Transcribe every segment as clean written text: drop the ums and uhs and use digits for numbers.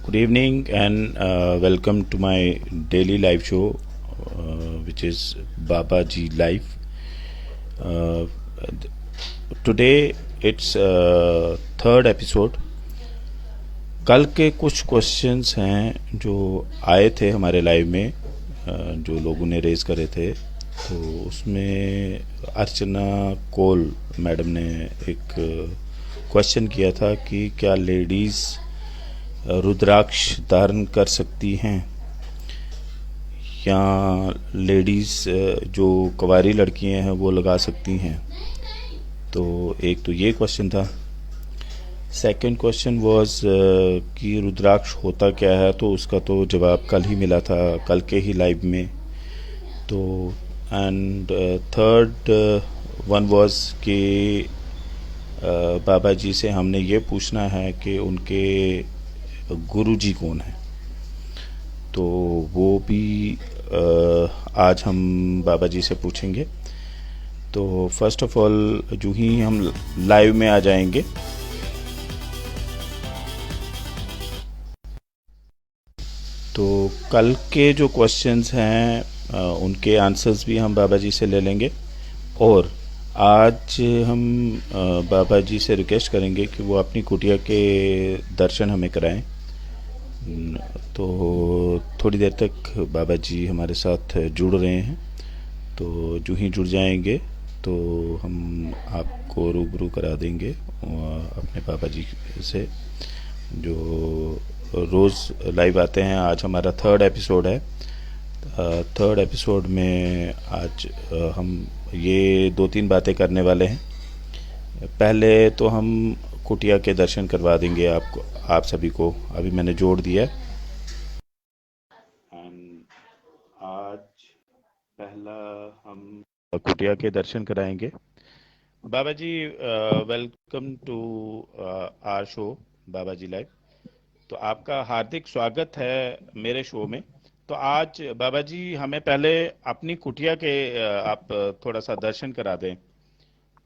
Good evening and welcome to my daily live show, which is Baba Ji Live. Uh, Today it's third episode. कल के कुछ questions हैं जो आए थे हमारे लाइव में, जो लोगों ने रेज करे थे, तो उसमें अर्चना कोल मैडम ने एक क्वेश्चन किया था कि क्या लेडीज़ रुद्राक्ष धारण कर सकती हैं या लेडीज़ जो कुंवारी लड़कियां हैं वो लगा सकती हैं। तो एक तो ये क्वेश्चन था। सेकंड क्वेश्चन वाज कि रुद्राक्ष होता क्या है, तो उसका तो जवाब कल ही मिला था, कल के ही लाइव में। तो एंड थर्ड वन वाज कि बाबा जी से हमने ये पूछना है कि उनके गुरु जी कौन है। तो वो भी आज हम बाबा जी से पूछेंगे। तो फर्स्ट ऑफ ऑल जो ही हम लाइव में आ जाएंगे, तो कल के जो क्वेश्चंस हैं उनके आंसर्स भी हम बाबा जी से ले लेंगे। और आज हम बाबा जी से रिक्वेस्ट करेंगे कि वो अपनी कुटिया के दर्शन हमें कराएं। तो थोड़ी देर तक बाबा जी हमारे साथ जुड़ रहे हैं, तो जो ही जुड़ जाएंगे तो हम आपको रूबरू करा देंगे अपने बाबा जी से, जो रोज़ लाइव आते हैं। आज हमारा थर्ड एपिसोड है। थर्ड एपिसोड में आज हम ये दो तीन बातें करने वाले हैं। पहले तो हम कुटिया के दर्शन करवा देंगे आपको, आप सभी को। अभी मैंने जोड़ दिया है। एंड आज पहला हम कुटिया के दर्शन कराएंगे। Baba ji, welcome to our show Baba ji live. तो आपका हार्दिक स्वागत है मेरे शो में। तो आज बाबा जी हमें पहले अपनी कुटिया के आप थोड़ा सा दर्शन करा दें,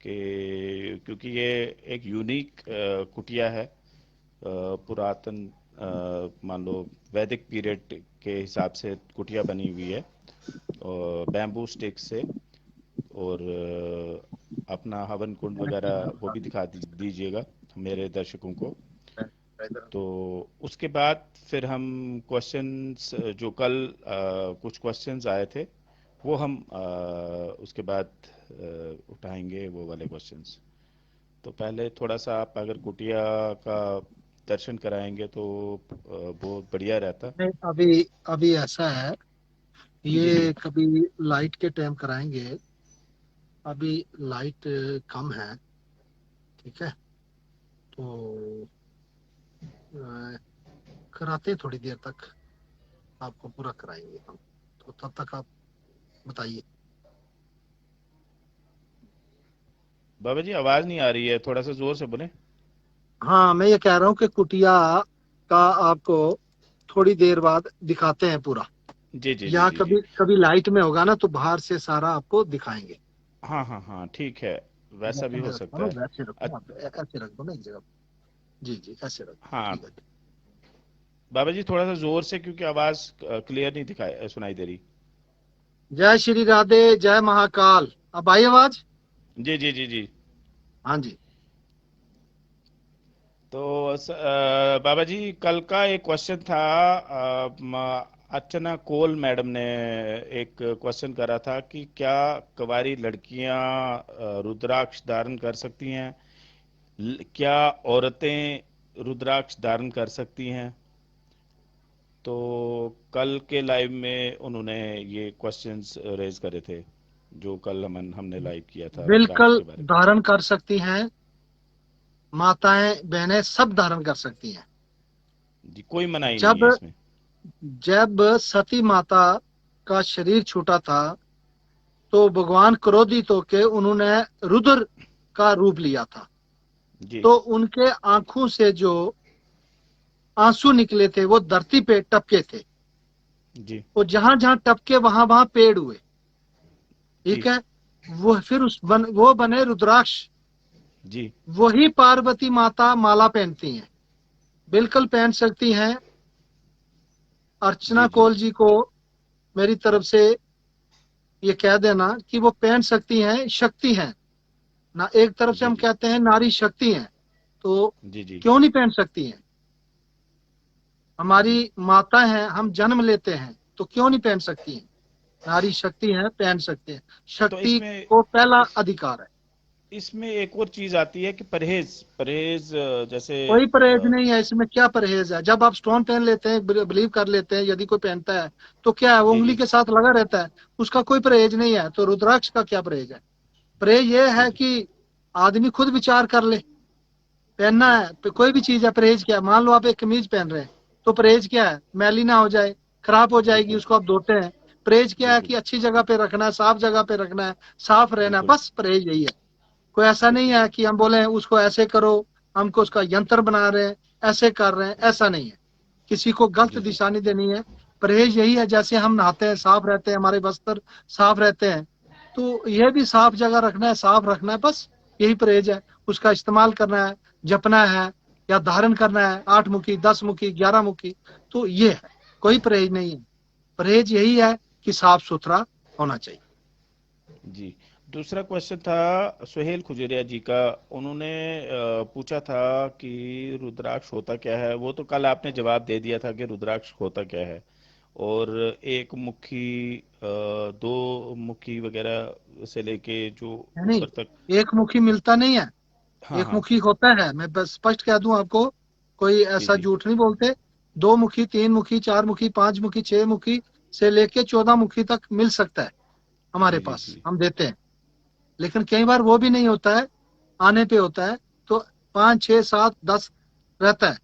कि क्योंकि ये एक यूनिक कुटिया है। पुरातन मान लो वैदिक पीरियड के हिसाब से कुटिया बनी हुई है, और बैम्बू स्टिक से। और अपना हवन कुंड वगैरह वो भी दिखा दीजिएगा मेरे दर्शकों को। तो उसके बाद फिर हम क्वेश्चंस, जो कल कुछ क्वेश्चंस आए थे वो हम उसके बाद उठाएंगे वो वाले क्वेश्चंस। तो पहले थोड़ा सा आप अगर कुटिया का दर्शन कराएंगे तो बहुत बढ़िया रहता। नहीं, अभी अभी ऐसा है, जी जी। ये कभी लाइट के टाइम कराएंगे। अभी लाइट कम है। ठीक है, तो अ, कराते हैं थोड़ी देर तक, आपको पूरा कराएंगे हम। तो तब तक आप बताइए। बाबा जी आवाज़ नहीं आ रही है, थोड़ा सा ज़ोर से बोलें। हाँ, मैं ये कह रहा हूँ कि कुटिया का आपको थोड़ी देर बाद दिखाते हैं पूरा। जी जी जी या जी जी। कभी कभी लाइट में होगा ना, तो बाहर से सारा आपको दिखाएंगे। हाँ हाँ हाँ, ठीक है, वैसा जैसे भी हो मैं रखता सकता हूँ है। ना, वैसे अ- रखो आप, ऐसे रख दो ना एक जगह। जी जी, ऐसे रख दो, हाँ ठीक है। बाबा जी थोड़ा सा जोर से, क्योंकि आवाज क्लियर नहीं दिखाई सुनाई दे रही। जय श्री राधे, जय महाकाल। अब आई आवाज? जी जी जी जी। हाँ जी। तो बाबा जी कल का एक क्वेश्चन था। अर्चना कोल मैडम ने एक क्वेश्चन करा था कि क्या कुंवारी लड़कियां रुद्राक्ष धारण कर सकती हैं, क्या औरतें रुद्राक्ष धारण कर सकती हैं। तो कल के लाइव में उन्होंने ये क्वेश्चंस रेज करे थे, जो कल हमने लाइव किया था रुद्राक्ष बिल्कुल के बारे में। धारण कर सकती हैं। माताएं बहनें सब धारण कर सकती हैं। जी, कोई मनाही नहीं जब है इसमें। जब सती माता का शरीर छूटा था, तो भगवान क्रोधित होके उन्होंने रुद्र का रूप लिया था। जी तो उनके आंखों से जो आंसू निकले थे वो धरती पे टपके थे। जी वो जहां जहां टपके वहां वहां पेड़ हुए। ठीक जी है, वो फिर वो बने रुद्राक्ष। जी वही पार्वती माता माला पहनती हैं, बिल्कुल पहन सकती हैं। अर्चना जी कौल जी को मेरी तरफ से ये कह देना कि वो पहन सकती हैं, शक्ति हैं ना। एक तरफ से जी हम जी कहते हैं नारी शक्ति हैं, तो जी जी क्यों नहीं पहन सकती हैं? जी। हमारी माता हैं, हम जन्म लेते हैं, तो क्यों नहीं पहन सकती हैं? नारी शक्ति है, पहन सकते हैं। तो शक्ति इसमें को पहला अधिकार है। इसमें एक और चीज आती है कि परहेज परहेज जैसे कोई परहेज नहीं है इसमें। क्या परहेज है? जब आप स्टोन पहन लेते हैं, बिलीव कर लेते हैं, यदि कोई पहनता है तो क्या है, वो जी उंगली जी के साथ लगा रहता है, उसका कोई परहेज नहीं है। तो रुद्राक्ष का क्या परहेज है? परहेज ये जी है जी कि आदमी खुद विचार कर ले, पहनना जी है तो कोई भी चीज है। परहेज क्या है? मान लो आप एक कमीज पहन रहे हैं, तो परहेज क्या है? मैली ना हो जाए, खराब हो जाएगी, बिल्कुल उसको आप धोते हैं। परहेज क्या है बिल्कुल कि अच्छी जगह पे रखना है, साफ जगह पे रखना है, साफ रहना है, बिल्कुल बस परहेज यही है। कोई ऐसा नहीं बिल्कुल है बिल्कुल कि हम बोले उसको ऐसे करो, हमको उसका यंत्र बना रहे हैं, ऐसे कर रहे हैं, ऐसा नहीं है। किसी को गलत जी जी दिशा नहीं देनी है। परहेज यही है, जैसे हम नहाते हैं, साफ रहते हैं, हमारे वस्त्र साफ रहते हैं, तो यह भी साफ जगह रखना है, साफ रखना है, बस यही परहेज है। उसका इस्तेमाल करना है, जपना है या धारण करना है, 8 मुखी, 10 मुखी, 11 मुखी, तो ये है। कोई परहेज नहीं है। परहेज यही है कि साफ सुथरा होना चाहिए। जी। दूसरा क्वेश्चन था सुहेल खुजरिया जी का। उन्होंने पूछा था कि रुद्राक्ष होता क्या है। वो तो कल आपने जवाब दे दिया था कि रुद्राक्ष होता क्या है। और एक मुखी, दो मुखी वगैरह से लेके जो है नहीं, ऊपर तक। एक मुखी मिलता नहीं है। हाँ एक हाँ। मुखी होता है, मैं बस स्पष्ट कह दूं आपको, कोई जी ऐसा जी झूठ नहीं बोलते। 2 मुखी, 3 मुखी, 4 मुखी, 5 मुखी, 6 मुखी से लेके 14 मुखी तक मिल सकता है हमारे जी जी पास, जी हम देते हैं। लेकिन कई बार वो भी नहीं होता है, आने पे होता है, तो 5, 6, 7, 10 रहता है।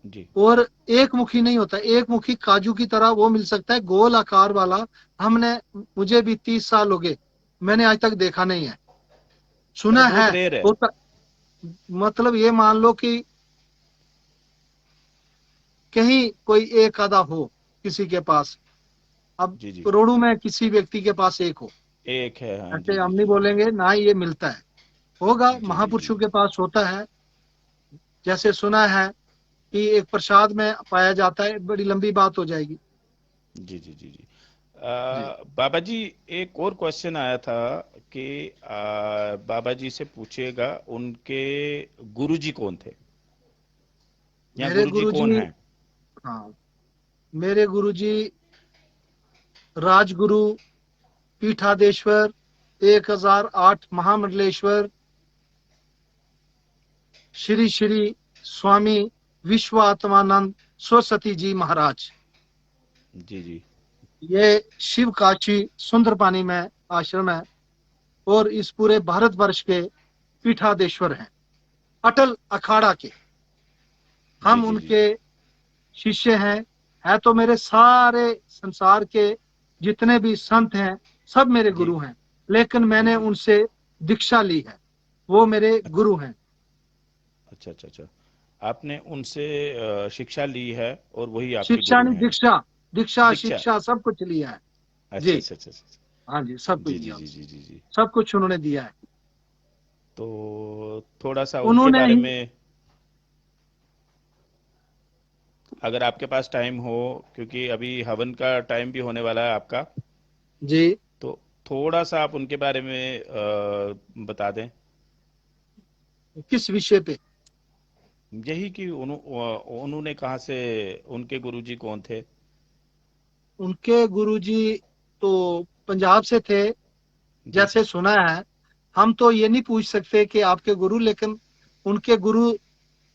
जी। और एक मुखी नहीं होता। एक मुखी काजू की तरह वो मिल सकता है, गोल आकार वाला। हमने, मुझे भी 30 साल हो गए, मैंने आज तक देखा नहीं है। सुना मतलब है, बहुत रेयर है। होता, मतलब ये मान लो कि कहीं कोई एक आधा हो किसी के पास। अब जी जी। करोड़ों में किसी व्यक्ति के पास एक हो, एक है, हाँ। जी ऐसे जी हम नहीं जी जी बोलेंगे ना ही ये मिलता है। होगा, जी जी जी महापुरुषों के पास होता है। जैसे सुना है कि एक प्रसाद में पाया जाता है, बड़ी लंबी बात हो जाएगी। जी जी जी जी। जी, बाबा जी, एक और क्वेश्चन आया था कि बाबा जी से पूछिएगा उनके गुरुजी कौन थे या मेरे गुरुजी गुरुजी, कौन हैं। हाँ, मेरे गुरुजी राजगुरु पीठादेश्वर 1008 महामंडलेश्वर श्री श्री स्वामी विश्व आत्मानंद सरस्वती जी महाराज। जी जी ये शिव काशी सुंदरपानी में आश्रम है, और इस पूरे भारतवर्ष के पीठाधीश्वर हैं, अटल अखाड़ा के। जी हम जी जी उनके शिष्य हैं। है तो मेरे सारे संसार के जितने भी संत हैं, सब मेरे जी गुरु हैं, लेकिन जी मैंने जी। उनसे दीक्षा ली है। वो मेरे अच्छा गुरु हैं। अच्छा अच्छा अच्छा। आपने उनसे शिक्षा ली है और वही आपके शिक्षा गुरु नहीं, हैं। दीक्षा। दीक्षा दीक्षा। शिक्षा सब कुछ लिया है। अच्छा जी, अच्छा अच्छा अच्छा। हाँ जी, सब कुछ जी जी दिया जी उनसे। जी जी जी। सब कुछ उन्होंने दिया है। तो थोड़ा सा उनके उन्होंने बारे ही, में अगर आपके पास टाइम हो, क्योंकि अभी हवन का टाइम भी होने वाला है आपका, जी, तो थोड़ा सा आप उनके बारे में बता दें। किस विषय पे? यही कि उन्होंने कहाँ से, उनके गुरुजी कौन थे। उनके गुरुजी तो पंजाब से थे, जी जैसे सुना है। हम तो ये नहीं पूछ सकते कि आपके गुरु, लेकिन उनके गुरु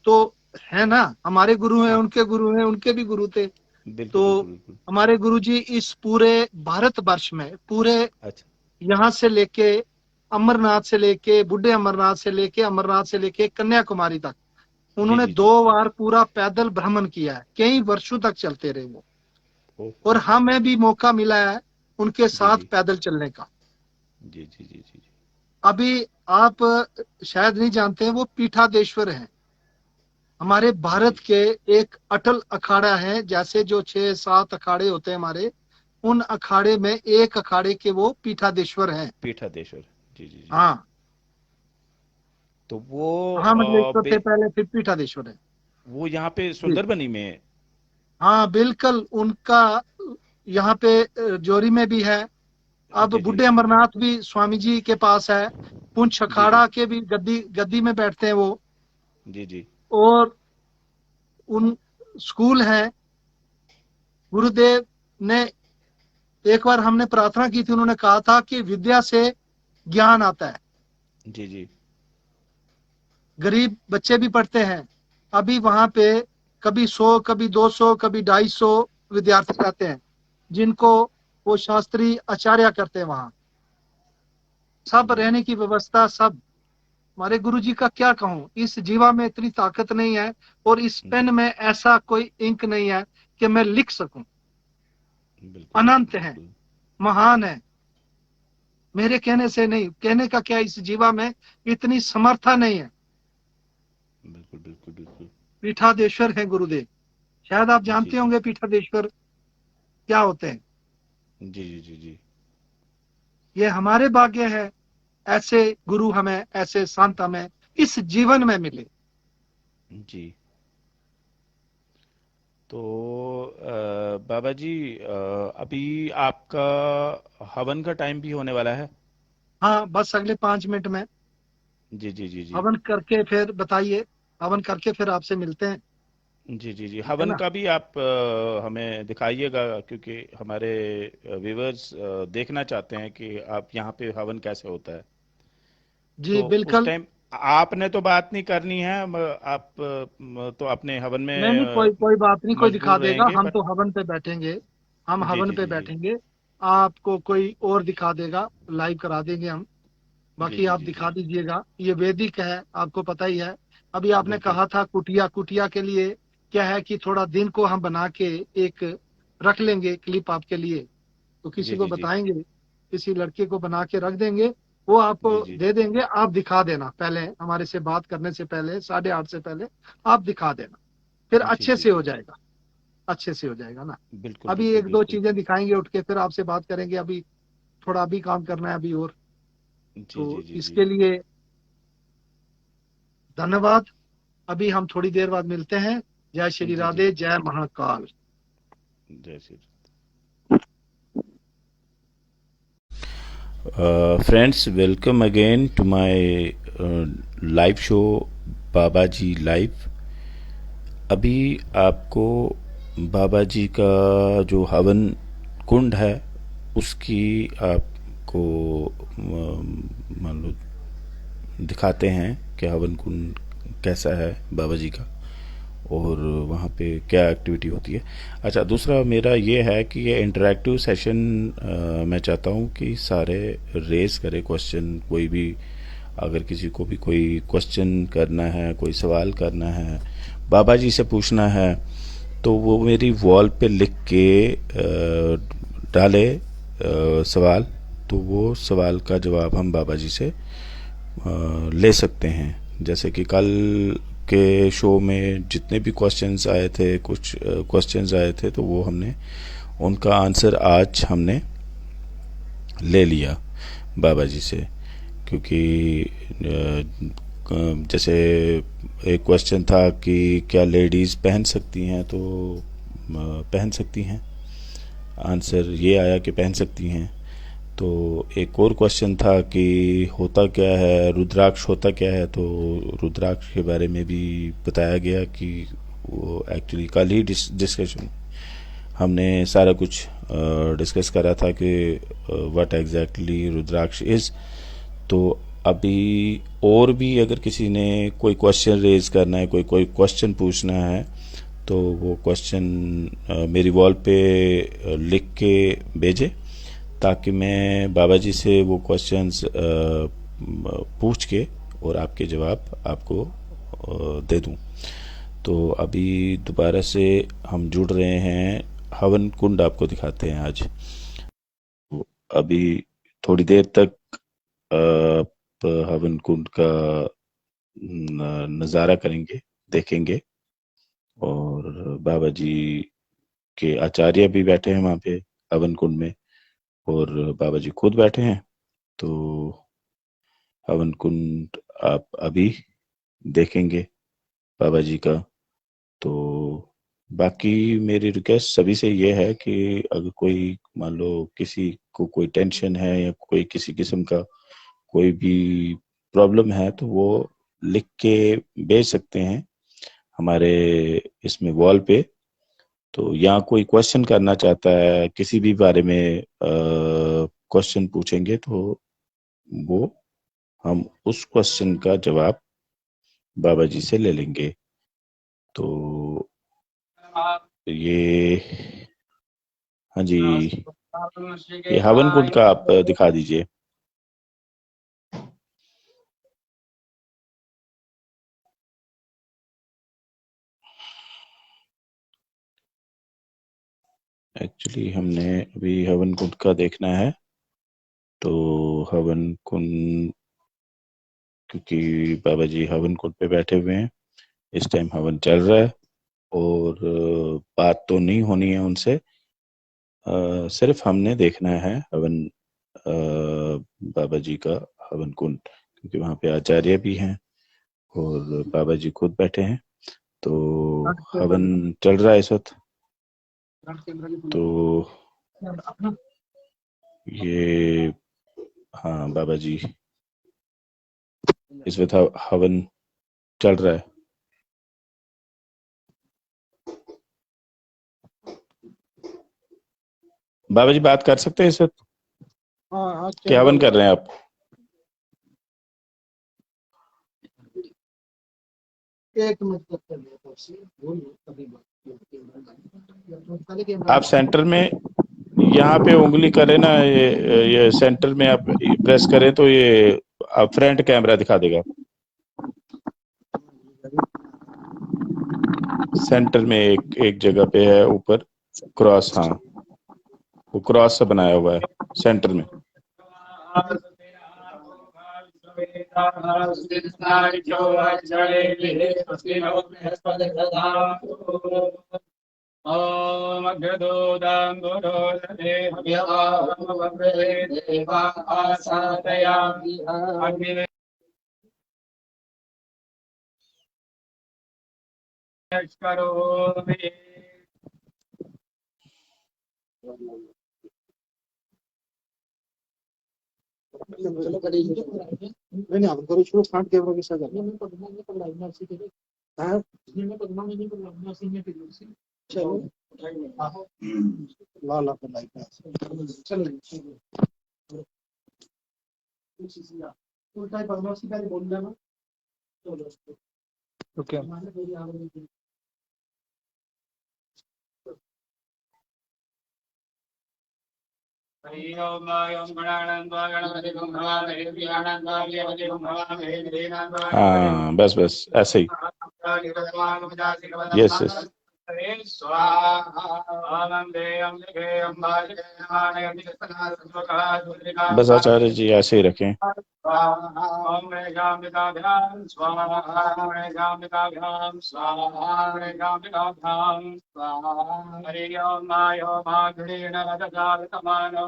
तो है ना। हमारे गुरु हैं, हाँ। उनके गुरु हैं, उनके भी गुरु थे। बिल्कुल तो बिल्कुल बिल्कुल। हमारे गुरुजी इस पूरे भारतवर्ष में, पूरे अच्छा। यहाँ से लेके अमरनाथ से लेके, बुढ़े अमरनाथ से लेके, अमरनाथ से लेके कन्याकुमारी तक, जी उन्होंने जी जी। 2 बार पूरा पैदल भ्रमण किया है। कई वर्षों तक चलते रहे वो। ओ और हो हो। हमें भी मौका मिला है उनके जी साथ जी पैदल चलने का। जी जी जी जी जी। अभी आप शायद नहीं जानते हैं, वो पीठाधीश्वर हैं हमारे भारत जी। के। एक अटल अखाड़ा है, जैसे जो 6, 7 अखाड़े होते हैं हमारे, उन अखाड़े में एक अखाड़े के वो पीठाधीश्वर हैं। पीठाधीश्वर। जी जी जी। हाँ, तो वो महामंडलेश्वर थे पहले, फिर पीठाधीश्वर है। वो यहाँ पे जी, सुंदरबनी में हाँ बिल्कुल, उनका यहाँ पे जोरी में भी है। अब जी जी बुढ़े अमरनाथ भी स्वामी जी के पास है। पुंछ जी जी अखाड़ा के भी गद्दी गद्दी में बैठते हैं वो। जी जी और उन स्कूल हैं। गुरुदेव ने एक बार हमने प्रार्थना की थी, उन्होंने कहा था कि विद्या से ज्ञान आता है। जी जी गरीब बच्चे भी पढ़ते हैं। अभी वहां पे कभी 100, कभी 200, कभी 250 विद्यार्थी रहते हैं, जिनको वो शास्त्री आचार्य करते हैं वहां। सब जी रहने की व्यवस्था सब। हमारे गुरु जी का क्या कहूं, इस जीवा में इतनी ताकत नहीं है, और इस जी पेन में ऐसा कोई इंक नहीं है कि मैं लिख सकूं। बिल्कुल अनंत बिल्कुल है, बिल्कुल महान है। मेरे कहने से नहीं, कहने का क्या, इस जीवा में इतनी समर्था नहीं है। बिल्कुल बिल्कुल बिल्कुल पीठाधीश्वर है गुरुदेव। शायद आप जी जानते जी होंगे पीठाधीश्वर क्या होते हैं। जी जी जी जी ये हमारे भाग्य है, ऐसे गुरु हमें, ऐसे संत हमें इस जीवन में मिले। जी। तो बाबा जी, अभी आपका हवन का टाइम भी होने वाला है। हाँ, बस अगले 5 मिनट में जी जी जी जी हवन करके फिर बताइए। हवन करके फिर आपसे मिलते हैं, जी जी जी, ठीक है हवन ना। का भी आप हमें दिखाइएगा, क्योंकि हमारे व्यूवर्स देखना चाहते हैं कि आप यहाँ पे हवन कैसे होता है। जी तो उस बिल्कुल। टाइम आपने तो बात नहीं करनी है, आप तो अपने हवन नहीं में नहीं, कोई कोई बात नहीं, कोई दिखा मशगूल देगा। रहेंगे, हम बट तो हवन पे बैठेंगे। हम जी हवन जी पे जी जी बैठेंगे। आपको कोई और दिखा देगा, लाइव करा देंगे हम। जी बाकी जी आप जी जी दिखा दीजिएगा, ये वैदिक है, आपको पता ही है। अभी आपने बिल्कुल कहा था कुटिया, कुटिया के लिए क्या है कि थोड़ा दिन को हम बना के एक रख लेंगे क्लिप आपके लिए। तो किसी जी को जी जी बताएंगे, किसी लड़के को बना के रख देंगे, वो आपको जी जी दे देंगे। आप दिखा देना, पहले हमारे से बात करने से पहले, 8:30 से पहले आप दिखा देना। फिर जी अच्छे जी से हो जी जाएगा, अच्छे से हो जाएगा ना। बिल्कुल अभी बिल्कुल एक दो बिल्कुल चीजें दिखाएंगे उठ के, फिर आपसे बात करेंगे। अभी थोड़ा अभी काम करना है अभी और। जी जी तो जी जी इसके लिए धन्यवाद। अभी हम थोड़ी देर बाद मिलते हैं। जय श्री जी जी राधे, जय महाकाल। जय Shri friends, welcome again to my live show Baba ji live. अभी आपको बाबा जी का जो हवन कुंड है उसकी आपको मान लो दिखाते हैं कि हवन कुंड कैसा है बाबा जी का, और वहाँ पे क्या एक्टिविटी होती है। अच्छा, दूसरा मेरा ये है कि ये इंटरेक्टिव सेशन मैं चाहता हूँ कि सारे रेस करें क्वेश्चन। कोई भी अगर किसी को भी कोई क्वेश्चन करना है, कोई सवाल करना है, बाबा जी से पूछना है, तो वो मेरी वॉल पे लिख के डाले सवाल। तो वो सवाल का जवाब हम बाबा जी से ले सकते हैं। जैसे कि कल के शो में जितने भी क्वेश्चंस आए थे, कुछ क्वेश्चंस आए थे, तो वो हमने उनका आंसर आज हमने ले लिया बाबा जी से। क्योंकि जैसे एक क्वेश्चन था कि क्या लेडीज़ पहन सकती हैं, तो पहन सकती हैं। आंसर ये आया कि पहन सकती हैं। तो एक और क्वेश्चन था कि होता क्या है, रुद्राक्ष होता क्या है, तो रुद्राक्ष के बारे में भी बताया गया कि वो एक्चुअली कल ही डिस्कशन हमने सारा कुछ डिस्कस करा था कि व्हाट एग्जैक्टली रुद्राक्ष इज़। तो अभी और भी अगर किसी ने कोई क्वेश्चन रेज करना है, कोई कोई क्वेश्चन पूछना है, तो वो क्वेश्चन मेरी वॉल पे लिख के भेजे, ताकि मैं बाबा जी से वो क्वेश्चंस पूछ के और आपके जवाब आपको दे दूं। तो अभी दोबारा से हम जुड़ रहे हैं, हवन कुंड आपको दिखाते हैं आज। तो अभी थोड़ी देर तक आप हवन कुंड का नज़ारा करेंगे, देखेंगे। और बाबा जी के आचार्य भी बैठे हैं वहाँ पे हवन कुंड में, और बाबा जी खुद बैठे हैं। तो हवन कुंड आप अभी देखेंगे बाबा जी का। तो बाकी मेरी रिक्वेस्ट सभी से ये है कि अगर कोई मान लो किसी को कोई टेंशन है या कोई किसी किस्म का कोई भी प्रॉब्लम है तो वो लिख के भेज सकते हैं हमारे इसमें वॉल पे। तो यहाँ कोई क्वेश्चन करना चाहता है किसी भी बारे में क्वेश्चन पूछेंगे तो वो हम उस क्वेश्चन का जवाब बाबा जी से ले लेंगे। तो ये, हाँ जी, ये हवन कुंड का आप दिखा दीजिए। एक्चुअली हमने अभी हवन कुंड का देखना है। तो हवन कुंड, क्योंकि बाबा जी हवन कुंड पे बैठे हुए हैं, इस टाइम हवन चल रहा है और बात तो नहीं होनी है उनसे। सिर्फ हमने देखना है हवन, बाबा जी का हवन कुंड, क्योंकि वहाँ पे आचार्य भी हैं और बाबा जी खुद बैठे हैं। तो हवन चल रहा है इस वक्त। तो ये, हाँ बाबा जी, इस वक्त हवन चल रहा है। बाबा जी बात कर सकते हैं इस वक्त? क्या हवन कर रहे हैं आप? एक मिनट तक कर लिया तो उससे बोलिए तभी बात। आप सेंटर में यहाँ पे उंगली करें ना, ये सेंटर में आप प्रेस करें तो ये आप फ्रंट कैमरा दिखा देगा। सेंटर में एक एक जगह पे है ऊपर क्रॉस, हाँ वो क्रॉस सा बनाया हुआ है सेंटर में। ओम अग्रदोदं गुरोदे हव्यामवृदे देवा आसादयामि अग्निवेश करोमि। नहीं हम करो शुरू फ्रंट कैमरा के साथ मैं पढ़ना नहीं पढ़ लाइव में ऐसे के हां इसमें पढ़ना नहीं पढ़ लाइव में ऐसे में के चलो ला ला पर लाइव में चलो फुल टाइम पढ़ना उसी पहले बोल देना ओके ओम ओम गणानां गणपति भवामहे प्रियाणां देवते भवामहे देवानां हाँ बस बस ऐसे ही। Yes yes. बस आचार्य जी ऐसे ही रखें। ओम रेगाम्बिकाभ्यां स्वाहा रेगाम्बिकाभ्यां स्वाहा रेगाम्बिकाभ्यां स्वाहा हरि ओम मायो माघ्रेण रजजातमानो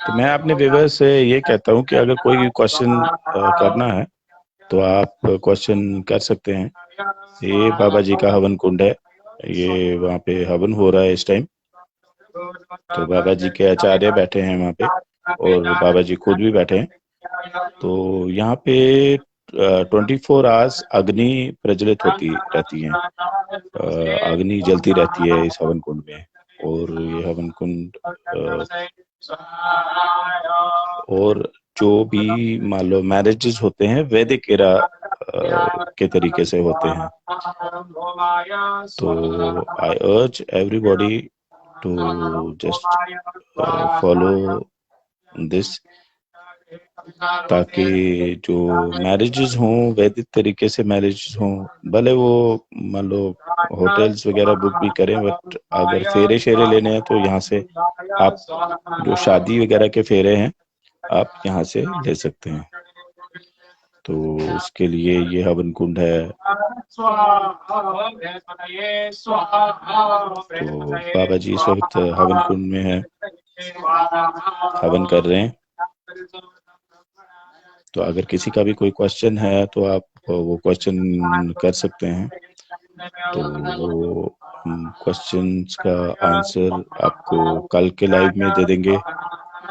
तो मैं अपने व्यूअर्स से ये कहता हूँ कि अगर कोई भी क्वेश्चन करना है तो आप क्वेश्चन कर सकते हैं। ये बाबा जी का हवन कुंड है, ये वहाँ पे हवन हो रहा है इस टाइम। तो बाबा जी के आचार्य बैठे हैं वहाँ पे और बाबा जी खुद भी बैठे हैं। तो यहाँ पे 24 आवर्स अग्नि प्रज्वलित होती रहती है, अग्नि जलती रहती है इस हवन कुंड में। और ये हवन कुंड और जो भी मान लो मैरिजेस होते हैं वैदिक एरा के तरीके से होते हैं। तो I urge everybody to just follow this, ताकि जो मैरिजेस हों वैदिक तरीके से मैरिजेस हों। भले वो मान लो होटल्स वगैरह बुक भी करें, बट अगर फेरे शेरे लेने हैं तो यहाँ से आप जो शादी वगैरह के फेरे हैं आप यहाँ से ले सकते हैं। तो उसके लिए ये हवन कुंड है। तो बाबा जी इस वक्त हवन कुंड में है, हवन कर रहे हैं। तो अगर किसी का भी कोई क्वेश्चन है तो आप वो क्वेश्चन कर सकते हैं। तो वो क्वेश्चंस का आंसर आपको कल के लाइव में दे देंगे,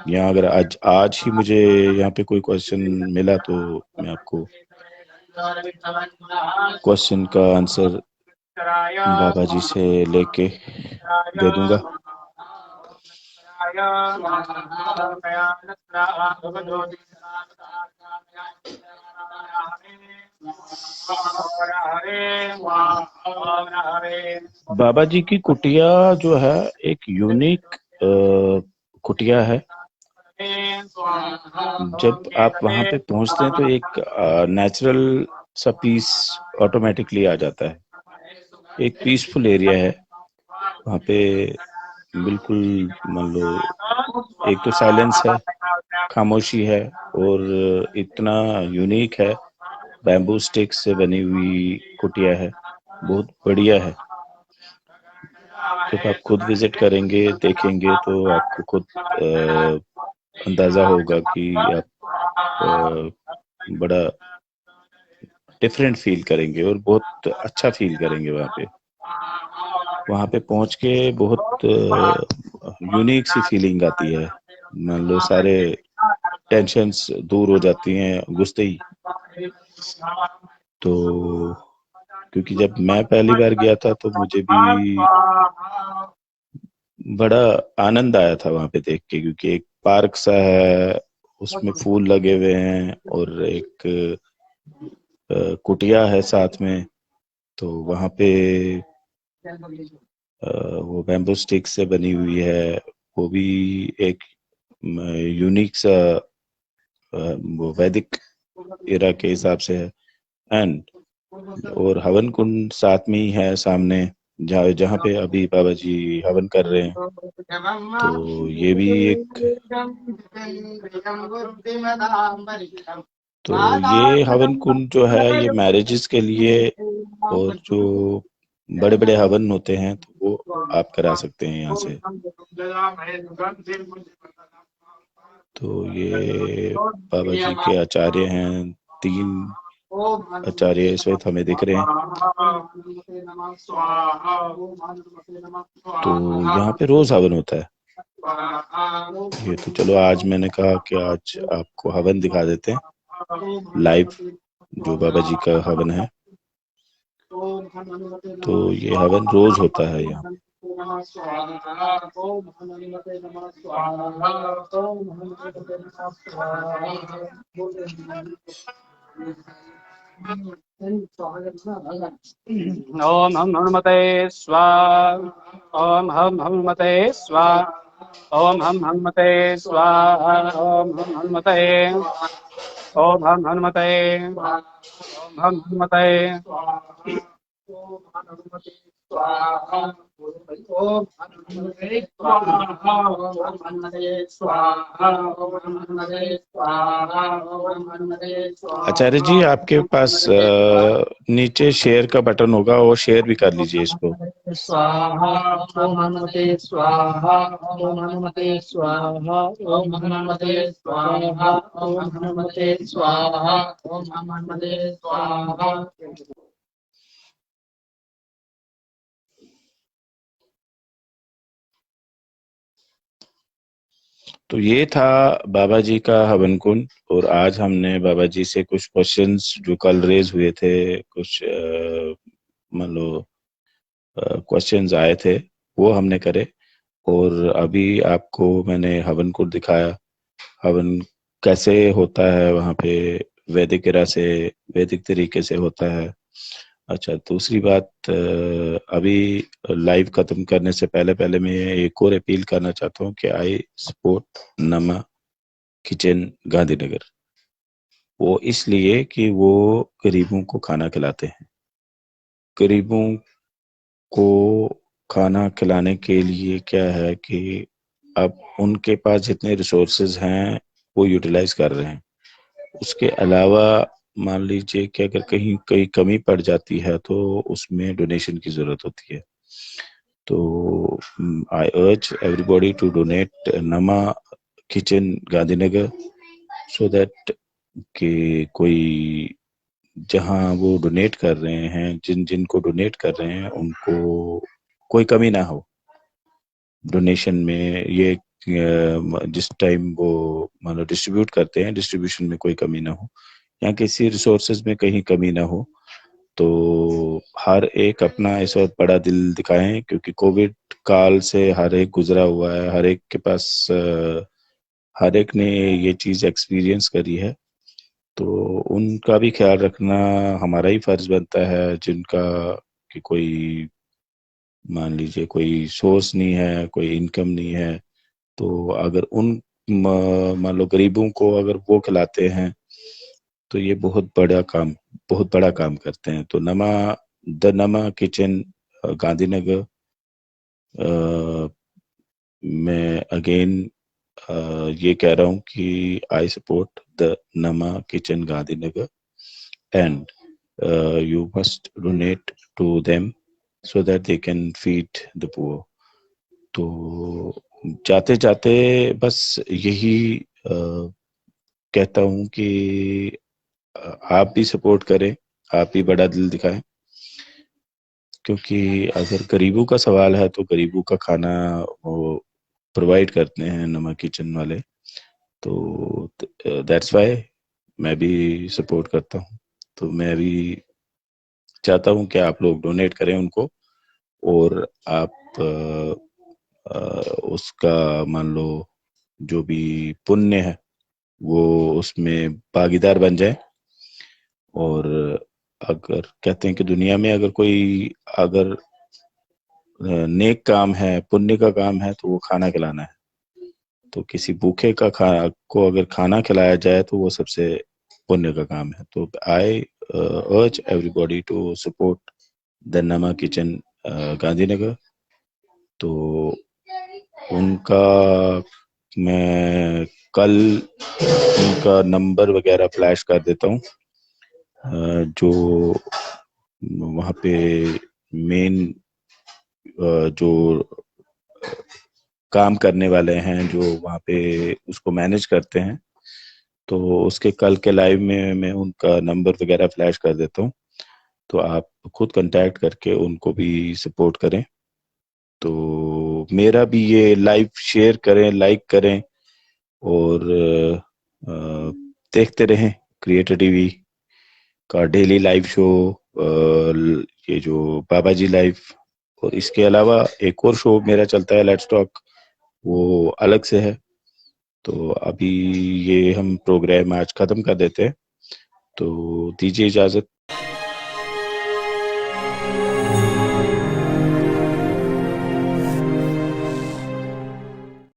या अगर आज आज ही मुझे यहाँ पे कोई क्वेश्चन मिला तो मैं आपको क्वेश्चन का आंसर बाबा जी से लेके दे दूंगा। बाबा जी की कुटिया जो है एक यूनिक कुटिया है। जब आप वहां पे पहुंचते हैं तो एक नेचुरल सा पीस ऑटोमेटिकली आ जाता है। एक पीसफुल एरिया है वहां पे, बिल्कुल मान लो एक तो साइलेंस है, खामोशी है, और इतना यूनिक है। बैम्बू स्टिक से बनी हुई कुटिया है, बहुत बढ़िया है। जब आप खुद विजिट करेंगे, देखेंगे, तो आपको खुद अंदाजा होगा कि आप बड़ा डिफरेंट फील करेंगे और बहुत अच्छा फील करेंगे वहां पे पहुंच के बहुत यूनिक सी फीलिंग आती है। मान लो सारे टेंशन्स दूर हो जाती हैं घुसते ही। तो क्योंकि जब मैं पहली बार गया था तो मुझे भी बड़ा आनंद आया था वहां पे देख के, क्योंकि एक पार्क सा है, उसमें फूल लगे हुए हैं, और एक कुटिया है साथ में। तो वहां पे वो बैम्बू स्टिक से बनी हुई है, वो भी एक यूनिक सा वो वैदिक एरा के हिसाब से है। एंड और हवन कुंड साथ में ही है सामने, जहाँ जहाँ पे अभी बाबा जी हवन कर रहे हैं। तो ये भी एक, तो ये हवन कुंड जो है ये मैरिजेस के लिए, और जो बड़े बड़े हवन होते हैं तो वो आप करा सकते हैं यहाँ से। तो ये बाबा जी के आचार्य हैं, 3 आचार्य इस वक्त हमें दिख रहे हैं। तो यहाँ पे रोज हवन होता है। ये तो चलो आज मैंने कहा कि आज आपको हवन दिखा देते हैं लाइव, जो बाबा जी का हवन है। तो ये हवन रोज होता है यहाँ। ओम हम हनुमते स्वाहा। ओम हम हनुमते स्वाहा। ओम हम हनुमते स्वाहा। ओम हम हनुमते। ओम हम हनुमते। ओम हम हनुमते। आचार्य जी, आपके पास नीचे शेयर का बटन होगा, वो शेयर भी कर लीजिए इसको। स्वाहा। ओम हनुमते स्वाहा। ओम हनुमते स्वाहा। ओम हनुमते स्वाहा। ओम हनुमते स्वाहा। ओम हनुमते स्वाहा। तो ये था बाबा जी का हवन कुंड, और आज हमने बाबा जी से कुछ क्वेश्चंस जो कल रेज हुए थे, कुछ मान लो क्वेश्चंस आए थे, वो हमने करे। और अभी आपको मैंने हवन कुंड दिखाया, हवन कैसे होता है वहाँ पे, वैदिक एरा से, वैदिक तरीके से होता है। अच्छा, दूसरी बात, अभी लाइव खत्म करने से पहले पहले मैं एक और अपील करना चाहता हूँ कि आई सपोर्ट नमा किचन गांधीनगर। वो इसलिए कि वो गरीबों को खाना खिलाते हैं। गरीबों को खाना खिलाने के लिए क्या है कि अब उनके पास जितने रिसोर्सेज हैं वो यूटिलाइज कर रहे हैं। उसके अलावा मान लीजिए कि अगर कहीं कहीं कमी पड़ जाती है तो उसमें डोनेशन की जरूरत होती है। तो I urge everybody to donate नमा किचन गांधीनगर, सो दैट कि कोई जहां वो डोनेट कर रहे हैं, जिन जिनको डोनेट कर रहे हैं, उनको कोई कमी ना हो डोनेशन में। ये जिस टाइम वो मान लो डिस्ट्रीब्यूट करते हैं, डिस्ट्रीब्यूशन में कोई कमी ना हो, या किसी रिसोर्सेज में कहीं कमी ना हो। तो हर एक अपना इस वक्त बड़ा दिल दिखाएं, क्योंकि कोविड काल से हर एक गुजरा हुआ है, हर एक के पास हर एक ने ये चीज एक्सपीरियंस करी है। तो उनका भी ख्याल रखना हमारा ही फर्ज बनता है, जिनका कि कोई मान लीजिए कोई सोर्स नहीं है, कोई इनकम नहीं है। तो अगर उन मान लो गरीबों को अगर वो खिलाते हैं, तो ये बहुत बड़ा काम करते हैं। तो द नमा किचन गांधीनगर, मैं अगेन ये कह रहा हूँ कि आई सपोर्ट द नमा kitchen Gandhinagar, and you must donate to them so that they can feed the poor. तो जाते जाते बस यही कहता हूँ कि आप भी सपोर्ट करें, आप भी बड़ा दिल दिखाएं, क्योंकि अगर गरीबों का सवाल है तो गरीबों का खाना वो प्रोवाइड करते हैं नमक किचन वाले। तो दैट्स वाई मैं भी सपोर्ट करता हूँ। तो मैं भी चाहता हूँ कि आप लोग डोनेट करें उनको, और आप उसका मान लो जो भी पुण्य है वो उसमें भागीदार बन जाए। और अगर कहते हैं कि दुनिया में अगर कोई अगर नेक काम है, पुण्य का काम है, तो वो खाना खिलाना है। तो किसी भूखे का को अगर खाना खिलाया जाए तो वो सबसे पुण्य का काम है। तो I urge everybody to support the नमा किचन गांधीनगर। तो उनका मैं कल उनका नंबर वगैरह फ्लैश कर देता हूँ, जो वहाँ पे मेन जो काम करने वाले हैं, जो वहाँ पे उसको मैनेज करते हैं। तो उसके कल के लाइव में मैं उनका नंबर वगैरह फ्लैश कर देता हूँ। तो आप खुद कांटेक्ट करके उनको भी सपोर्ट करें। तो मेरा भी ये लाइव शेयर करें, लाइक करें, और देखते रहें क्रिएटर टीवी का डेली लाइव शो, ये जो बाबा जी लाइव। और इसके अलावा एक और शो मेरा चलता है, लेट्स टॉक, वो अलग से है। तो अभी ये हम प्रोग्राम आज खत्म कर देते हैं। तो दीजिए इजाजत।